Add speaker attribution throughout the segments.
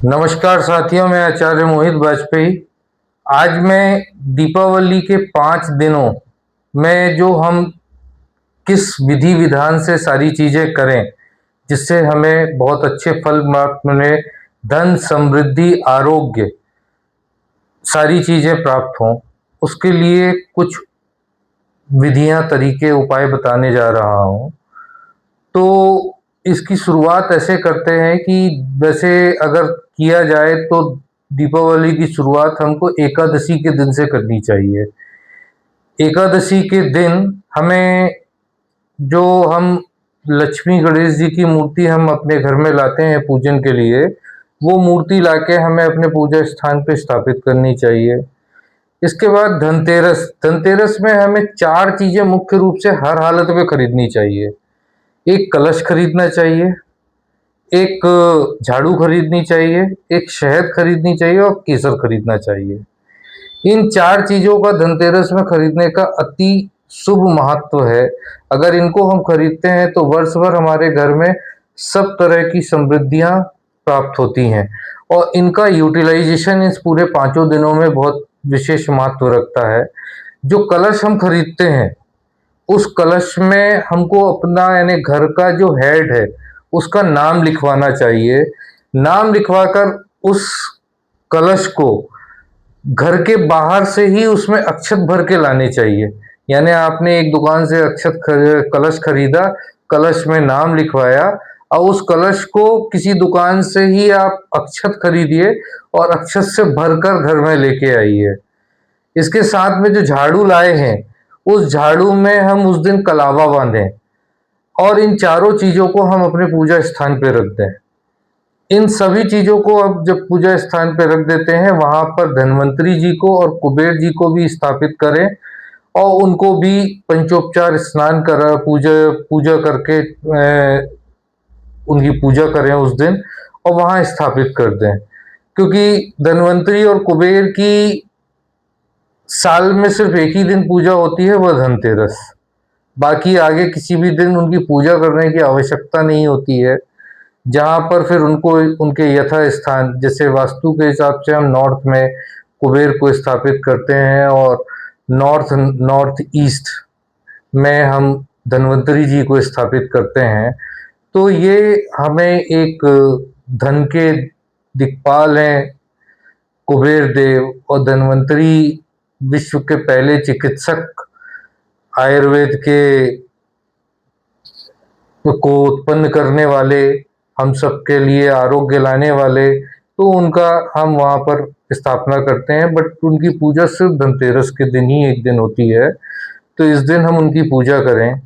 Speaker 1: नमस्कार साथियों, मैं आचार्य मोहित वाजपेयी। आज मैं दीपावली के 5 दिनों में जो हम किस विधि विधान से सारी चीजें करें जिससे हमें बहुत अच्छे फल प्राप्त मिले, धन समृद्धि आरोग्य सारी चीजें प्राप्त हों, उसके लिए कुछ विधियां तरीके उपाय बताने जा रहा हूँ। तो इसकी शुरुआत ऐसे करते हैं कि वैसे अगर किया जाए तो दीपावली की शुरुआत हमको एकादशी के दिन से करनी चाहिए। एकादशी के दिन हमें जो हम लक्ष्मी गणेश जी की मूर्ति हम अपने घर में लाते हैं पूजन के लिए, वो मूर्ति लाके हमें अपने पूजा स्थान पे स्थापित करनी चाहिए। इसके बाद धनतेरस धनतेरस में हमें 4 चीजें मुख्य रूप से हर हालत में खरीदनी चाहिए। एक कलश खरीदना चाहिए, एक झाड़ू खरीदनी चाहिए, एक शहद खरीदनी चाहिए और केसर खरीदना चाहिए। इन 4 चीजों का धनतेरस में खरीदने का अति शुभ महत्व है। अगर इनको हम खरीदते हैं तो वर्ष भर हमारे घर में सब तरह की समृद्धियां प्राप्त होती हैं और इनका यूटिलाइजेशन इस पूरे 5 दिनों में बहुत विशेष महत्व रखता है। जो कलश हम खरीदते हैं उस कलश में हमको अपना यानी घर का जो हेड है उसका नाम लिखवाना चाहिए। नाम लिखवाकर उस कलश को घर के बाहर से ही उसमें अक्षत भर के लाने चाहिए। यानी आपने एक दुकान से कलश खरीदा, कलश में नाम लिखवाया और उस कलश को किसी दुकान से ही आप अक्षत खरीदिए और अक्षत से भरकर घर में लेके आइए। इसके साथ में जो झाड़ू लाए हैं उस झाड़ू में हम उस दिन कलावा बांधें और इन चारों चीजों को हम अपने पूजा स्थान पे रख दें। इन सभी चीजों को अब जब पूजा स्थान पे रख देते हैं वहां पर धन्वंतरी जी को और कुबेर जी को भी स्थापित करें और उनको भी पंचोपचार स्नान करा पूजा पूजा करके उनकी पूजा करें उस दिन और वहां स्थापित कर दें। क्योंकि धन्वंतरी और कुबेर की साल में सिर्फ एक ही दिन पूजा होती है, वह धनतेरस। बाकी आगे किसी भी दिन उनकी पूजा करने की आवश्यकता नहीं होती है। जहाँ पर फिर उनको उनके यथा स्थान जैसे वास्तु के हिसाब से हम नॉर्थ में कुबेर को स्थापित करते हैं और नॉर्थ नॉर्थ ईस्ट में हम धन्वंतरी जी को स्थापित करते हैं। तो ये हमें एक धन के दिक्पाल हैं कुबेर देव और धन्वंतरी विश्व के पहले चिकित्सक, आयुर्वेद के को उत्पन्न करने वाले, हम सबके लिए आरोग्य लाने वाले, तो उनका हम वहाँ पर स्थापना करते हैं। बट उनकी पूजा सिर्फ धनतेरस के दिन ही एक दिन होती है, तो इस दिन हम उनकी पूजा करें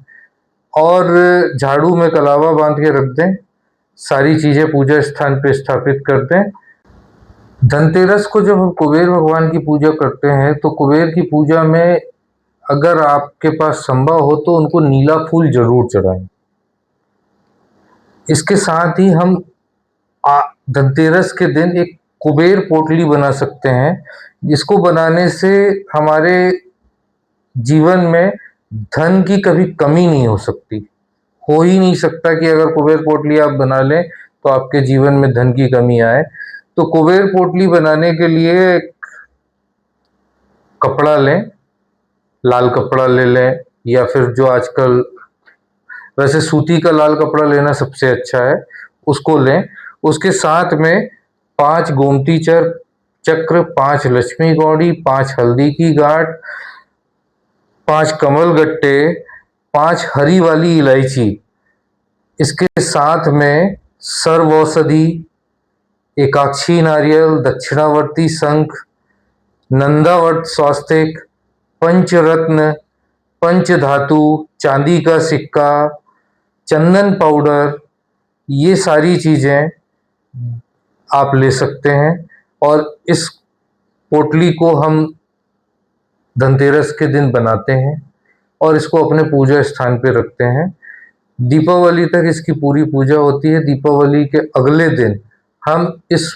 Speaker 1: और झाड़ू में कलावा बांध के रख दें, सारी चीजें पूजा स्थान पे स्थापित कर दें। धनतेरस को जब हम कुबेर भगवान की पूजा करते हैं तो कुबेर की पूजा में अगर आपके पास संभव हो तो उनको नीला फूल जरूर चढ़ाएं। इसके साथ ही हम धनतेरस के दिन एक कुबेर पोटली बना सकते हैं, जिसको बनाने से हमारे जीवन में धन की कभी कमी नहीं हो सकती। हो ही नहीं सकता कि अगर कुबेर पोटली आप बना लें तो आपके जीवन में धन की कमी आए। तो कुबेर पोटली बनाने के लिए कपड़ा लें, लाल कपड़ा ले लें या फिर जो आजकल वैसे सूती का लाल कपड़ा लेना सबसे अच्छा है, उसको लें। उसके साथ में 5 गोमती चक्र, 5 लक्ष्मी कौड़ी, 5 हल्दी की गांठ, 5 कमल गट्टे, 5 हरी वाली इलायची, इसके साथ में सर्व औषधि, एकाक्षी नारियल, दक्षिणावर्ती शंख, नंदावर्त स्वास्तिक, पंचरत्न, पंच धातु, चांदी का सिक्का, चंदन पाउडर, ये सारी चीजें आप ले सकते हैं और इस पोटली को हम धनतेरस के दिन बनाते हैं और इसको अपने पूजा स्थान पे रखते हैं। दीपावली तक इसकी पूरी पूजा होती है। दीपावली के अगले दिन हम इस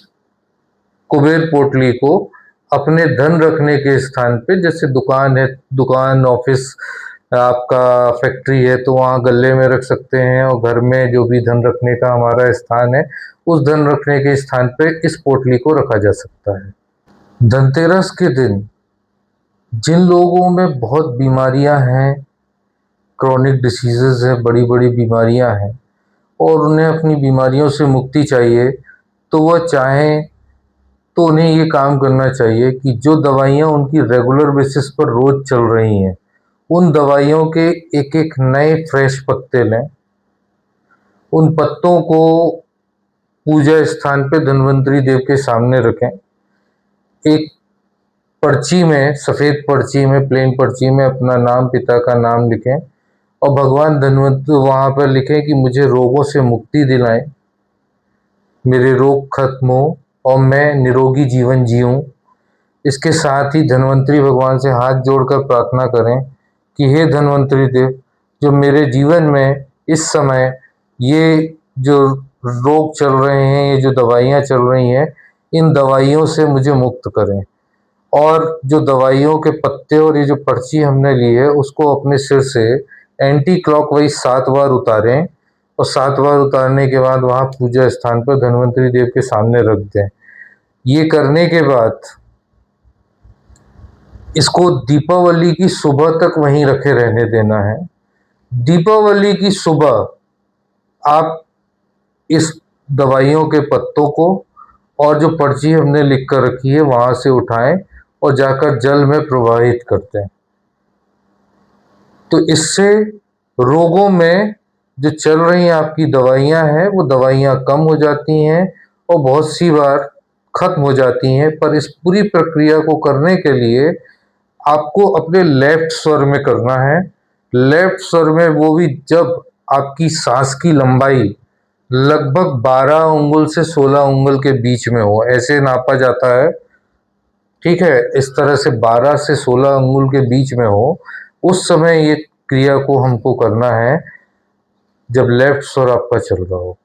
Speaker 1: कुबेर पोटली को अपने धन रखने के स्थान पे, जैसे दुकान है, दुकान ऑफिस आपका फैक्ट्री है तो वहाँ गले में रख सकते हैं और घर में जो भी धन रखने का हमारा स्थान है उस धन रखने के स्थान पे इस पोटली को रखा जा सकता है। धनतेरस के दिन जिन लोगों में बहुत बीमारियां हैं, क्रॉनिक डिसीजेज है, बड़ी बड़ी बीमारियां हैं और उन्हें अपनी बीमारियों से मुक्ति चाहिए, तो वह चाहें तो उन्हें ये काम करना चाहिए कि जो दवाइयाँ उनकी रेगुलर बेसिस पर रोज चल रही हैं, उन दवाइयों के एक एक नए फ्रेश पत्ते लें। उन पत्तों को पूजा स्थान पे धन्वंतरी देव के सामने रखें। एक पर्ची में, सफ़ेद पर्ची में, प्लेन पर्ची में अपना नाम, पिता का नाम लिखें और भगवान धन्वंतरी वहाँ पर लिखें कि मुझे रोगों से मुक्ति दिलाएं, मेरे रोग खत्म हो और मैं निरोगी जीवन जीऊँ। इसके साथ ही धन्वंतरी भगवान से हाथ जोड़कर प्रार्थना करें कि हे धन्वंतरी देव, जो मेरे जीवन में इस समय ये जो रोग चल रहे हैं, ये जो दवाइयाँ चल रही हैं, इन दवाइयों से मुझे मुक्त करें। और जो दवाइयों के पत्ते और ये जो पर्ची हमने ली है, उसको अपने सिर से एंटी क्लॉकवाइज 7 बार उतारें और 7 बार उतारने के बाद वहाँ पूजा स्थान पर धन्वंतरी देव के सामने रख दें। ये करने के बाद इसको दीपावली की सुबह तक वहीं रखे रहने देना है। दीपावली की सुबह आप इस दवाइयों के पत्तों को और जो पर्ची हमने लिख कर रखी है वहाँ से उठाएं और जाकर जल में प्रवाहित करते हैं। तो इससे रोगों में जो चल रही आपकी दवाइयाँ हैं, वो दवाइयाँ कम हो जाती हैं और बहुत सी बार खत्म हो जाती हैं। पर इस पूरी प्रक्रिया को करने के लिए आपको अपने लेफ्ट स्वर में करना है। लेफ्ट स्वर में वो भी जब आपकी सांस की लंबाई लगभग 12 उंगल से 16 उंगल के बीच में हो, ऐसे नापा जाता है। ठीक है, इस तरह से 12 से 16 अंगुल के बीच में हो, उस समय ये क्रिया को हमको करना है जब लेफ्ट स्वर आपका चल रहा हो।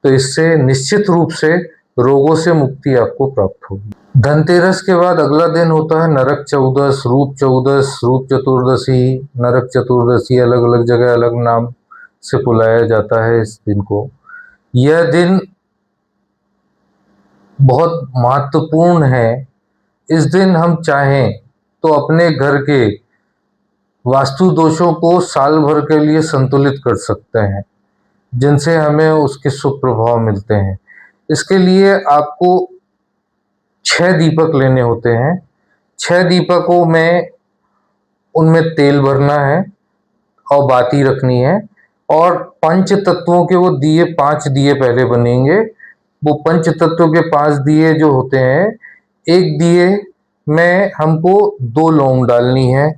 Speaker 1: तो इससे निश्चित रूप से रोगों से मुक्ति आपको प्राप्त होगी। धनतेरस के बाद अगला दिन होता है नरक चौदस, रूप चौदस, रूप चतुर्दशी, नरक चतुर्दशी, अलग अलग जगह अलग नाम से बुलाया जाता है इस दिन को। यह दिन बहुत महत्वपूर्ण है। इस दिन हम चाहें तो अपने घर के वास्तु दोषों को साल भर के लिए संतुलित कर सकते हैं, जिनसे हमें उसके शुभ प्रभाव मिलते हैं। इसके लिए आपको 6 दीपक लेने होते हैं। 6 दीपकों में उनमें तेल भरना है और बाती रखनी है और पंच तत्वों के वो दिए, 5 दिए पहले बनेंगे। वो पंच तत्वों के 5 दिए जो होते हैं, एक दिए में हमको 2 लौंग डालनी है।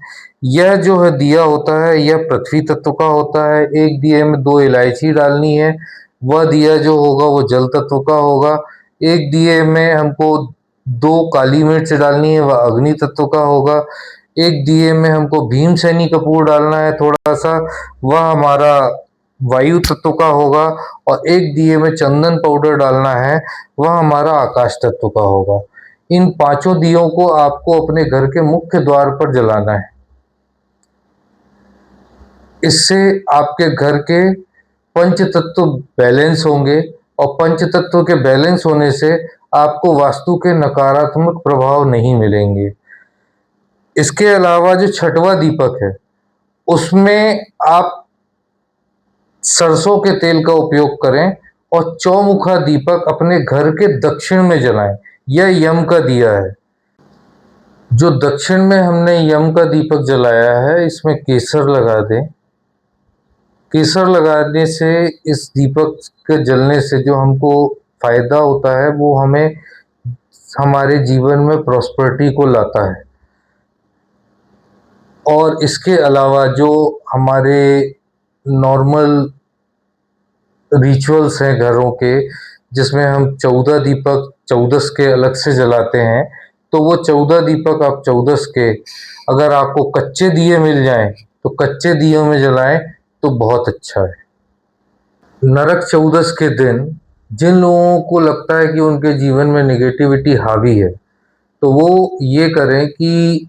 Speaker 1: यह जो है दिया होता है, यह पृथ्वी तत्व का होता है। एक दिए में 2 इलायची डालनी है, वह दिया जो होगा वो जल तत्व का होगा। एक दिए में हमको 2 काली मिर्च डालनी है, वह अग्नि तत्व का होगा। एक दिए में हमको भीमसेनी कपूर डालना है थोड़ा सा, वह हमारा वायु तत्व का होगा। और एक दिए में चंदन पाउडर डालना है, वह हमारा आकाश तत्व का होगा। इन 5 दियों को आपको अपने घर के मुख्य द्वार पर जलाना है। इससे आपके घर के पंच तत्व बैलेंस होंगे और पंच तत्व के बैलेंस होने से आपको वास्तु के नकारात्मक प्रभाव नहीं मिलेंगे। इसके अलावा जो छठवां दीपक है, उसमें आप सरसों के तेल का उपयोग करें और चौमुखा दीपक अपने घर के दक्षिण में जलाएं। यह यम का दिया है। जो दक्षिण में हमने यम का दीपक जलाया है, इसमें केसर लगा दें। केसर लगाने से, इस दीपक के जलने से जो हमको फायदा होता है, वो हमें हमारे जीवन में प्रॉस्पेरिटी को लाता है। और इसके अलावा जो हमारे नॉर्मल रिचुअल्स हैं घरों के, जिसमें हम 14 दीपक चौदस के अलग से जलाते हैं, तो वो 14 दीपक आप चौदस के, अगर आपको कच्चे दिए मिल जाएं तो कच्चे दियों में जलाएं तो बहुत अच्छा है। नरक चौदस के दिन जिन लोगों को लगता है कि उनके जीवन में नेगेटिविटी हावी है, तो वो ये करें कि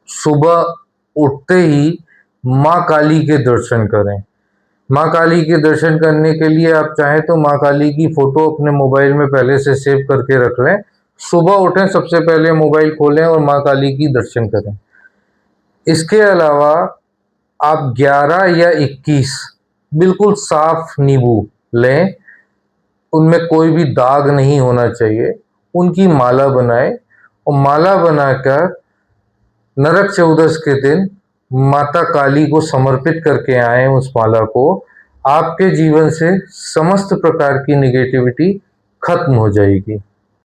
Speaker 1: सुबह उठते ही माँ काली के दर्शन करें। माँ काली के दर्शन करने के लिए आप चाहें तो माँ काली की फ़ोटो अपने मोबाइल में पहले से सेव करके रख लें। सुबह उठें, सबसे पहले मोबाइल खोलें और माँ काली की दर्शन करें। इसके अलावा आप 11 या 21 बिल्कुल साफ नींबू लें, उनमें कोई भी दाग नहीं होना चाहिए, उनकी माला बनाएं और माला बनाकर नरक चौदस के दिन माता काली को समर्पित करके आए उस माला को। आपके जीवन से समस्त प्रकार की नेगेटिविटी खत्म हो जाएगी।